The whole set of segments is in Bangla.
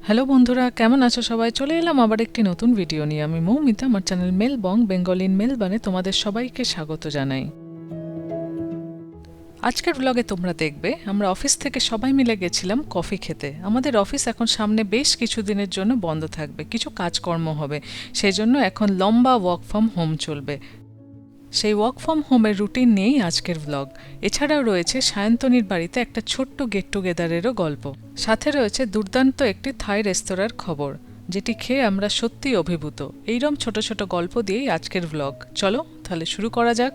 হ্যালো বন্ধুরা, কেমন আছো সবাই? চলে এলাম আবার একটি নতুন ভিডিও নিয়ে। আমি মৌমিতা, আমার চ্যানেল মেলবং বেঙ্গল ইন মেলবানে তোমাদের সবাইকে স্বাগত জানাই। আজকের ব্লগে তোমরা দেখবে আমরা অফিস থেকে সবাই মিলে গেছিলাম কফি খেতে। আমাদের অফিস এখন সামনে বেশ কিছুদিনের জন্য বন্ধ থাকবে, কিছু কাজকর্ম হবে, সেই জন্য এখন লম্বা ওয়ার্ক ফ্রম হোম চলবে। সেই ওয়ার্ক ফ্রম হোমের রুটিন নিয়েই আজকের ব্লগ। এছাড়াও রয়েছে সায়ন্তনীর বাড়িতে একটা ছোট্ট গেট টুগেদারেরও গল্প, সাথে রয়েছে দুর্দান্ত একটি থাই রেস্তোরাঁর খবর, যেটি খেয়ে আমরা সত্যিই অভিভূত। এইরকম ছোট ছোট গল্প দিয়েই আজকের ব্লগ। চলো তাহলে শুরু করা যাক।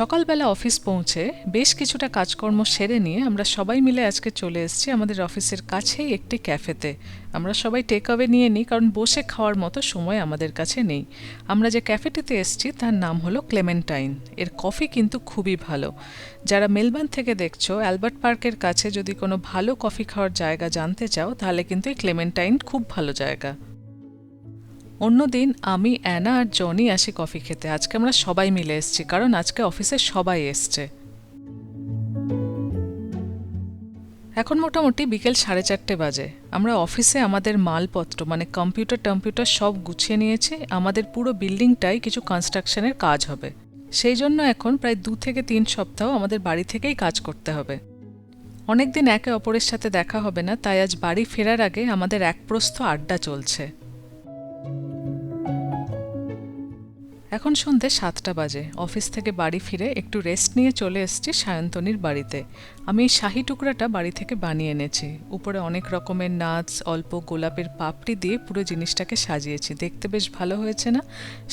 সকালবেলা অফিস পৌঁছে বেশ কিছুটা কাজকর্ম সেরে নিয়ে আমরা সবাই মিলে আজকে চলে এসেছি আমাদের অফিসের কাছেই একটি ক্যাফেতে। আমরা সবাই টেক অ্যাওয়ে নিয়ে নিই, কারণ বসে খাওয়ার মতো সময় আমাদের কাছে নেই। আমরা যে ক্যাফেটিতে এসেছি তার নাম হলো ক্লেমেন্টাইন। এর কফি কিন্তু খুবই ভালো। যারা মেলবার্ন থেকে দেখছো, অ্যালবার্ট পার্কের কাছে যদি কোনো ভালো কফি খাওয়ার জায়গা জানতে চাও, তাহলে কিন্তু এই ক্লেমেন্টাইন খুব ভালো জায়গা। অন্যদিন আমি, অ্যানা আর জনি আসি কফি খেতে। আজকে আমরা সবাই মিলে এসেছি, কারণ আজকে অফিসে সবাই এসছে। এখন মোটামুটি বিকেল 4:30 বাজে। আমরা অফিসে আমাদের মালপত্র মানে কম্পিউটার সব গুছিয়ে নিয়েছি। আমাদের পুরো বিল্ডিংটাই কিছু কনস্ট্রাকশনের কাজ হবে, সেই জন্য এখন প্রায় 2 থেকে 3 সপ্তাহ আমাদের বাড়ি থেকেই কাজ করতে হবে। অনেকদিন একে অপরের সাথে দেখা হবে না, তাই আজ বাড়ি ফেরার আগে আমাদের একপ্রস্থ আড্ডা চলছে। এখন সন্ধে 7টা বাজে। অফিস থেকে বাড়ি ফিরে একটু রেস্ট নিয়ে চলে এসেছি সায়ন্তনীর বাড়িতে। আমি এই শাহি টুকরাটা বাড়ি থেকে বানিয়ে এনেছি। উপরে অনেক রকমের নাটস, অল্প গোলাপের পাপড়ি দিয়ে পুরো জিনিসটাকে সাজিয়েছি। দেখতে বেশ ভালো হয়েছে না?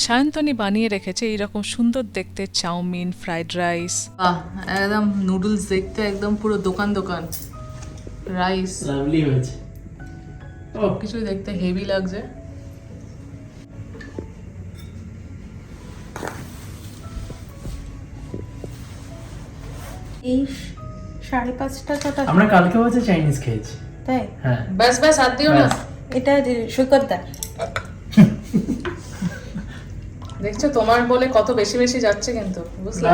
সায়ন্তনী বানিয়ে রেখেছে এইরকম সুন্দর দেখতে চাউমিন, ফ্রাইড রাইস, একদম নুডলস দেখতে একদম পুরো দোকান দোকান, রাইস লাভলি হয়েছে। কিছুই দেখতে হেভি লাগছে। এই 5:30টা 6টা আমরা কালকে হচ্ছে চাইনিজ খেয়েছি। তাই? হ্যাঁ, ব্যাস আর দিও না। এটা সৈকত দা। দেখছো, তোমার বলে কত বেশি বেশি যাচ্ছে কিন্তু, বুঝলে?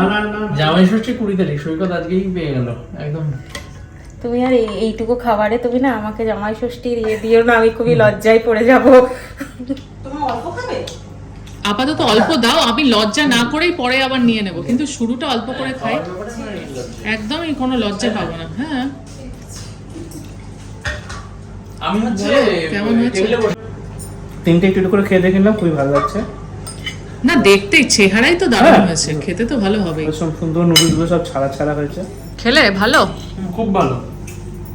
জামাই ষষ্ঠী 20 তারিখ, সৈকত আজকেই পেয়ে গেল একদম। তুমি আর এইটুকু খাবারে তুমি না আমাকে জামাই ষষ্ঠীর দিও না, আমি খুবই লজ্জায় পড়ে যাব। তুমি অল্প খাবে? আপাতত অল্প দাও, আমি লজ্জা না করেই পরে আবার নিয়ে নেব, কিন্তু শুরুটা অল্প করে খাই। একদমই কোনো লজ্জা পাবো না। হ্যাঁ, আমি হচ্ছে কেমন হয়েছে? তিনটে একটু করে খেয়ে দেখে নিলাম, খুবই ভালো লাগছে। না, দেখতে চেহারাই তো দারুণ হয়েছে, খেতে তো ভালো হবেই। সব সুন্দর নুডলসগুলো সব ছাড়া ছাড়া হয়েছে। খেলে ভালো? খুব ভালো।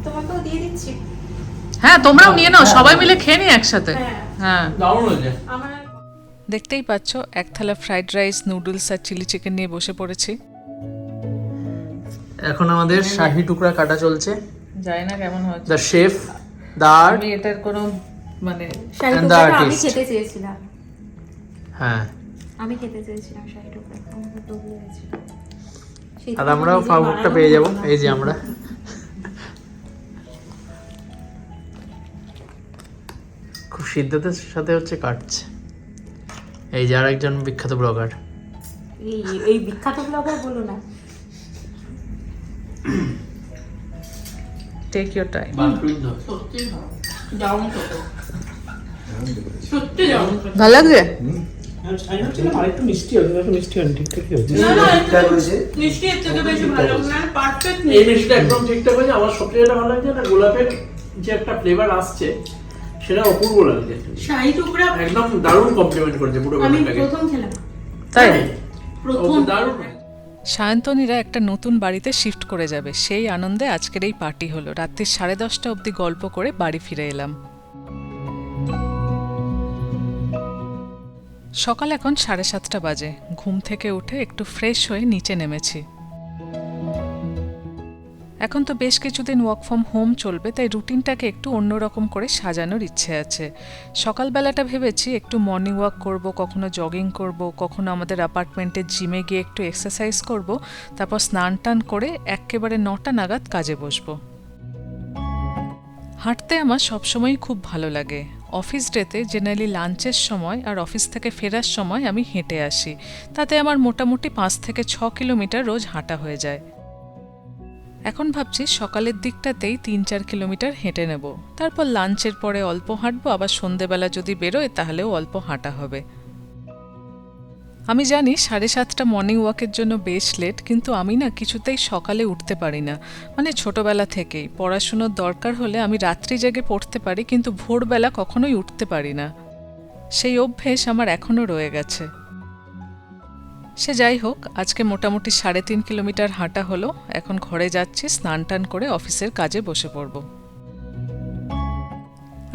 তোমাকেও দিয়ে দিচ্ছি। হ্যাঁ, তোমরাও নিয়ে নাও, সবাই মিলে খেয়ে নি একসাথে। হ্যাঁ, দারুণ হয়েছে। আমার দেখতেই পাচ্ছ এক থালা ফ্রাইড রাইস, নুডলস আর চিলি চিকেন নিয়ে বসে পড়েছি। এখন আমাদের শাহি টুকরা কাটা চলছে। জানি না কেমন হয়েছে। দ্য শেফ, দ্য আর্ট, আমি এটার কোনো মানে শাহী And the টুকরাটা আমি artist. খেতে চেয়েছিলাম। হ্যাঁ, আমি খেতে চেয়েছিলাম শাহী টুকরা, আমার তো হয়েছিল। আর আমরাও ফাবুকটা পেয়ে যাব। এই যে আমরা খুব সিদ্ধতার সাথে হচ্ছে কাটছে। এই যে আরেকজন বিখ্যাত ব্লগার। এই বিখ্যাত ব্লগার বলো না। Take your time. ভালো লাগছে? আরেকটু মিষ্টি হবে, একটু মিষ্টি হবে, ঠিকঠাকই হয়েছে। এই মিষ্টিটা একদম ঠিকঠাক হয়েছে। আমার সবচেয়ে যেটা ভালো লাগছে, না গোলাপের যে একটা ফ্লেভার আসছে সেটা অপূর্ব লাগছে। শাহী টুকরা একদম দারুণ কমপ্লিমেন্ট করেছে পুরো আমি ব্যাপারটাকে। প্রথম খেলাম। তাই? প্রথম দারুণ। সায়ন্তনীরা একটা নতুন বাড়িতে শিফট করে যাবে, সেই আনন্দে আজকের এই পার্টি হলো। রাত্রি 10:30 অবধি গল্প করে বাড়ি ফিরে এলাম। সকাল এখন 7:30 বাজে। ঘুম থেকে উঠে একটু ফ্রেশ হয়ে নিচে নেমেছি। এখন তো বেশ কিছুদিন ওয়ার্ক ফ্রম হোম চলবে, তাই রুটিনটাকে একটু অন্যরকম করে সাজানোর ইচ্ছে আছে। সকালবেলাটা ভেবেছি একটু মর্নিং ওয়াক করব, কখনো জগিং করব, কখনো আমাদের অ্যাপার্টমেন্টের জিমে গিয়ে একটু এক্সারসাইজ করব, তারপর স্নান টান করে একেবারে 9টা নাগাদ কাজে বসবো। হাঁটতে আমার সবসময়ই খুব ভালো লাগে। অফিস ডেতে জেনারেলি লাঞ্চের সময় আর অফিস থেকে ফেরার সময় আমি হেঁটে আসি। তাতে আমার মোটামুটি 5 থেকে 6 কিলোমিটার রোজ হাঁটা হয়ে যায়। এখন ভাবছি সকালের দিকটাতেই 3-4 কিলোমিটার হেঁটে নেব, তারপর লাঞ্চের পরে অল্প হাঁটবো, আবার সন্ধেবেলা যদি বেরোয় তাহলেও অল্প হাঁটা হবে। আমি জানি 7:30 মর্নিং ওয়াকের জন্য বেশ লেট, কিন্তু আমি না কিছুতেই সকালে উঠতে পারি না। মানে ছোটবেলা থেকেই পড়াশুনোর দরকার হলে আমি রাত্রি জেগে পড়তে পারি, কিন্তু ভোরবেলা কখনোই উঠতে পারি না। সেই অভ্যেস আমার এখনও রয়ে গেছে। সে যাই হোক, আজকে মোটামুটি 3.5 কিলোমিটার হাঁটা হলো। এখন ঘরে যাচ্ছি, স্নান টান করে অফিসের কাজে বসে পড়ব।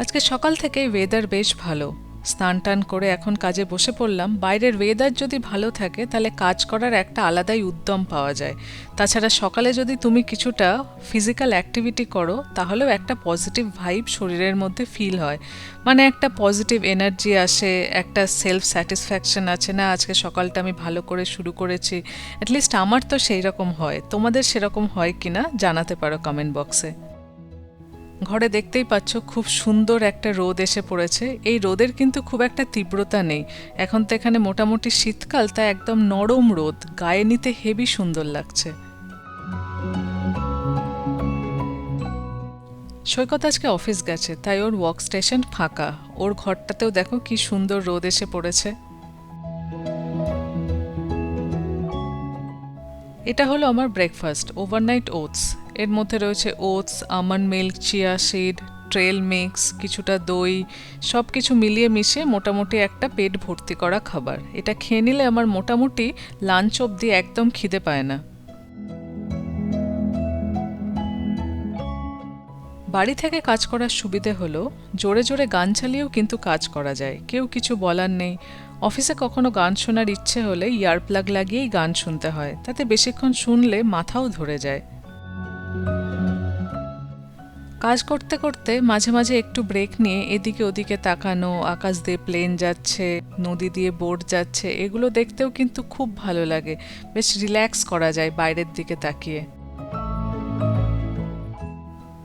আজকে সকাল থেকে ওয়েদার বেশ ভালো। স্নান টান করে এখন কাজে বসে পড়লাম। বাইরের ওয়েদার যদি ভালো থাকে তাহলে কাজ করার একটা আলাদাই উদ্যম পাওয়া যায়। তাছাড়া সকালে যদি তুমি কিছুটা ফিজিক্যাল অ্যাক্টিভিটি করো তাহলেও একটা পজিটিভ ভাইব শরীরের মধ্যে ফিল হয়। মানে একটা পজিটিভ এনার্জি আসে, একটা সেলফ স্যাটিসফ্যাকশন আছে, না আজকে সকালটা আমি ভালো করে শুরু করেছি। অ্যাটলিস্ট আমার তো সেই রকম হয়। তোমাদের সেরকম হয় কিনা জানাতে পারো কমেন্ট বক্সে। ঘরে দেখতেই পাচ্ছ খুব সুন্দর একটা রোদ এসে পড়েছে। এই রোদের কিন্তু খুব একটা তীব্রতা নেই। এখন তো এখানে মোটামুটি শীতকাল, তাই একদম নরম রোদ, গায়ে নিতে হেবি সুন্দর লাগছে। সৈকত আজকে অফিস গেছে, তাই ওর ওয়ার্ক স্টেশন ফাঁকা। ওর ঘরটাতেও দেখো কি সুন্দর রোদ এসে পড়েছে। এটা হলো আমার ব্রেকফাস্ট, ওভারনাইট ওটস। এর মধ্যে রয়েছে oats, almond milk, chia seed, trail mix, কিছুটা দই, সব কিছু মিলিয়ে মিশিয়ে মোটামুটি একটা পেট ভর্তি করা খাবার। এটা খেয়ে নিলে আমার মোটামুটি লাঞ্চ অবধি একদম খিদে পায় না। বাড়ি থেকে কাজ করার সুবিধে হলো জোরে জোরে গান চালিয়েও কিন্তু কাজ করা যায়, কেউ কিছু বলার নেই। অফিসে কখনো গান শোনার ইচ্ছে হলে ইয়ারপ্লাগ লাগিয়েই গান শুনতে হয়, তাতে বেশিক্ষণ শুনলে মাথাও ধরে যায়। কাজ করতে করতে মাঝে মাঝে একটু ব্রেক নিয়ে এদিকে ওদিকে তাকানো, আকাশ দিয়ে প্লেন যাচ্ছে, নদী দিয়ে বোট যাচ্ছে, এগুলো দেখতেও কিন্তু খুব ভালো লাগে। বেশ রিল্যাক্স করা যায় বাইরের দিকে তাকিয়ে।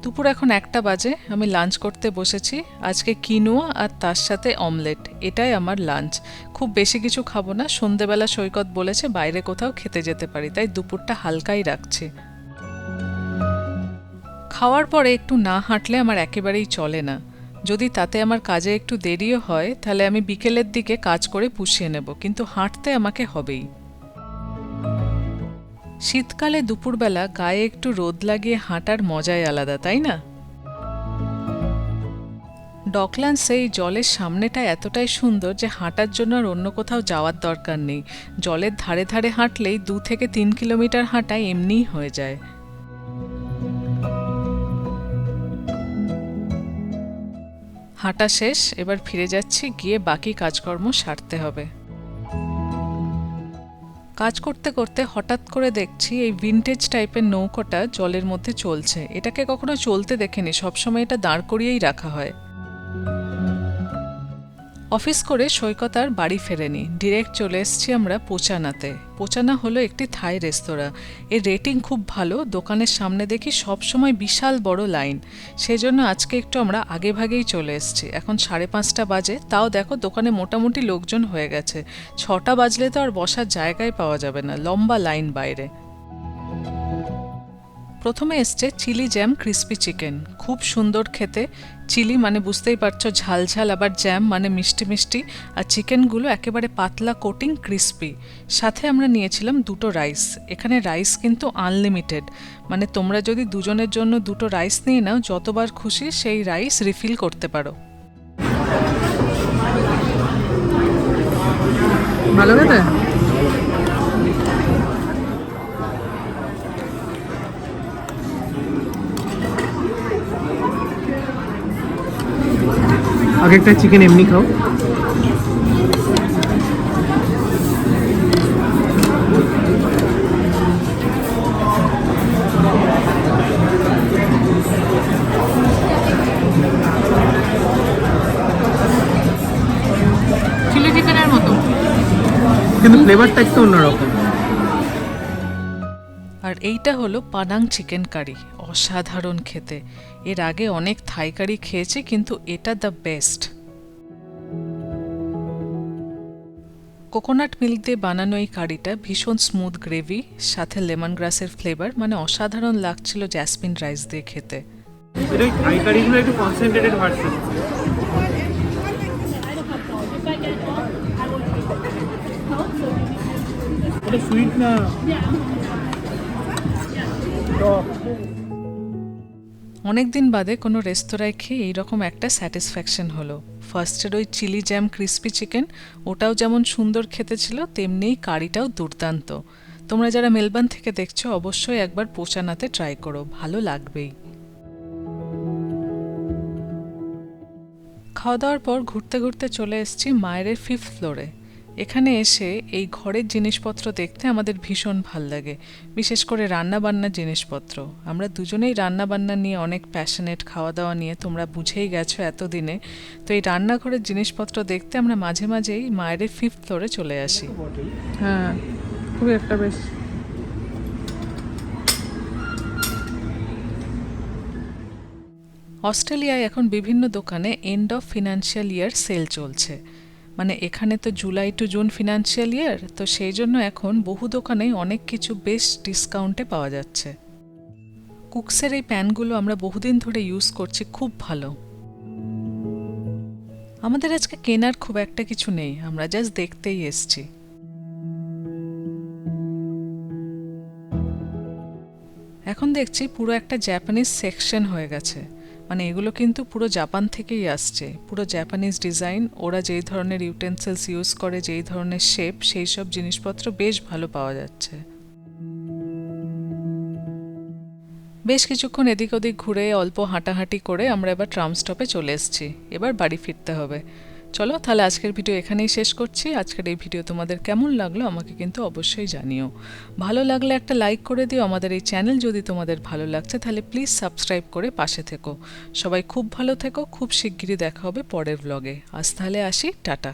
দুপুর এখন 1টা বাজে, আমি লাঞ্চ করতে বসেছি। আজকে কিনোয়া আর তার সাথে অমলেট, এটাই আমার লাঞ্চ। খুব বেশি কিছু খাবো না, সন্ধেবেলা সৈকত বলেছে বাইরে কোথাও খেতে যেতে পারি, তাই দুপুরটা হালকাই রাখছি। খাওয়ার পরে একটু না হাঁটলে আমার একেবারেই চলে না। যদি তাতে আমার কাজে একটু দেরিও হয় তাহলে আমি বিকেলের দিকে কাজ করে পুষিয়ে নেব, কিন্তু হাঁটতে আমাকে হবেই। শীতকালে দুপুরবেলা গায়ে একটু রোদ লাগিয়ে হাঁটার মজাই আলাদা, তাই না? ডকল্যান্ডসে এই জলের সামনেটা এতটাই সুন্দর যে হাঁটার জন্য আর অন্য কোথাও যাওয়ার দরকার নেই। জলের ধারে ধারে হাঁটলেই 2 থেকে 3 কিলোমিটার হাঁটা এমনিই হয়ে যায়। হাঁটা শেষ, এবার ফিরে যাচ্ছি, গিয়ে বাকি কাজকর্ম সারতে হবে। কাজ করতে করতে হঠাৎ করে দেখছি এই ভিনটেজ টাইপের নৌকোটা জলের মধ্যে চলছে। এটাকে কখনো চলতে দেখিনি, সবসময় এটা দাঁড় করিয়েই রাখা হয়। অফিস করে সৈকত আর বাড়ি ফেরেনি, ডিরেক্ট চলে এসেছি আমরা পোচানাতে। পোচানা হলো একটি থাই রেস্তোরাঁ। এর রেটিং খুব ভালো। দোকানের সামনে দেখি সবসময় বিশাল বড় লাইন, সেজন্য আজকে একটু আমরা আগে ভাগেই চলে এসেছি। এখন 5:30 বাজে, তাও দেখো দোকানে মোটামুটি লোকজন হয়ে গেছে। 6টা বাজলে তো আর বসার জায়গায় পাওয়া যাবে না, লম্বা লাইন বাইরে। প্রথমে এসছে চিলি জ্যাম ক্রিস্পি চিকেন, খুব সুন্দর খেতে। চিলি মানে বুঝতেই পারছো ঝাল ঝাল, আবার জ্যাম মানে মিষ্টি মিষ্টি, আর চিকেনগুলো একেবারে পাতলা কোটিং, ক্রিস্পি। সাথে আমরা নিয়েছিলাম 2টো রাইস। এখানে রাইস কিন্তু আনলিমিটেড, মানে তোমরা যদি দুজনের জন্য 2টো রাইস নিয়ে নাও, যতবার খুশি সেই রাইস রিফিল করতে পারো। ভালো খেতে। আগে একটা চিকেন এমনি খাও। চিলি চিকেনের মতো, কিন্তু ফ্লেভারটা একটু অন্যরকম। আর এইটা হলো পানাং চিকেন কারি, অসাধারণ খেতে। এর আগে অনেক থাই কারি খেয়েছি, কিন্তু এটা দ্য বেস্ট। কোকোনাট মিল্ক দিয়ে বানানো এই কারিটা ভীষণ স্মুথ গ্রেভি, সাথে লেমন গ্রাসের ফ্লেভার, মানে অসাধারণ লাগছিল জ্যাসমিন রাইস দিয়ে খেতে। এটা ওই থাই কারিগুলো একটু কনসেন্ট্রেটেড ভার্সন। এটা সুইট না টক। অনেকদিন বাদে কোনো রেস্তোরাঁয় খেয়ে এইরকম একটা স্যাটিসফ্যাকশন হলো। ফার্স্টের ওই চিলি জ্যাম ক্রিস্পি চিকেন, ওটাও যেমন সুন্দর খেতে ছিল, তেমনিই কারিটাও দুর্দান্ত। তোমরা যারা মেলবার্ন থেকে দেখছো অবশ্যই একবার পোচানাতে ট্রাই করো, ভালো লাগবেই। খাওয়া দাওয়ার পর ঘুরতে ঘুরতে চলে এসেছি মায়ের 5th ফ্লোরে। এখানে এসে এই ঘরের জিনিসপত্র দেখতে আমাদের ভীষণ ভাল লাগে, বিশেষ করে রান্নাবান্নার জিনিসপত্র। আমরা দুজনেই রান্নাবান্না নিয়ে অনেক প্যাশনেট, খাওয়া দাওয়া নিয়ে তোমরা বুঝেই গেছো এতদিনে। তো এই রান্নাঘরের জিনিসপত্র দেখতে আমরা মাঝে মাঝেই মায়ের 5th ফ্লোরে চলে আসি। হ্যাঁ, খুবই একটা বেশ। অস্ট্রেলিয়ায় এখন বিভিন্ন দোকানে end of financial year sale চলছে। মানে এখানে তো July to June financial year, তো সেই জন্য এখন বহু দোকানেই অনেক কিছু বেশ ডিসকাউন্টে পাওয়া যাচ্ছে। কুকসের এই প্যানগুলো আমরা বহুদিন ধরে ইউজ করছি, খুব ভালো। আমাদের আজকে কেনার খুব একটা কিছু নেই, আমরা জাস্ট দেখতেই এসছি। এখন দেখছি পুরো একটা জাপানিজ সেকশন হয়ে গেছে। মানে এগুলো কিন্তু পুরো জাপান থেকেই আসছে, পুরো জাপানিজ ডিজাইন। ওরা যেই ধরনের ইউটেন্সিলস ইউজ করে, যেই ধরনের শেপ, সেই সব জিনিসপত্র বেশ ভালো পাওয়া যাচ্ছে। বেশ কিছুক্ষণ এদিক ওদিক ঘুরে অল্প হাঁটাহাঁটি করে আমরা এবার ট্রাম স্টপে চলে এসেছি। এবার বাড়ি ফিরতে হবে। চলো তাহলে আজকের ভিডিও এখানেই শেষ করছি। আজকের এই ভিডিও তোমাদের কেমন লাগলো আমাকে কিন্তু অবশ্যই জানিও। ভালো লাগলে একটা লাইক করে দিও। আমাদের এই চ্যানেল যদি তোমাদের ভালো লাগছে তাহলে প্লিজ সাবস্ক্রাইব করে পাশে থেকো। সবাই খুব ভালো থেকো, খুব শিগগিরই দেখা হবে পরের ব্লগে। আজ তাহলে আসি, টাটা।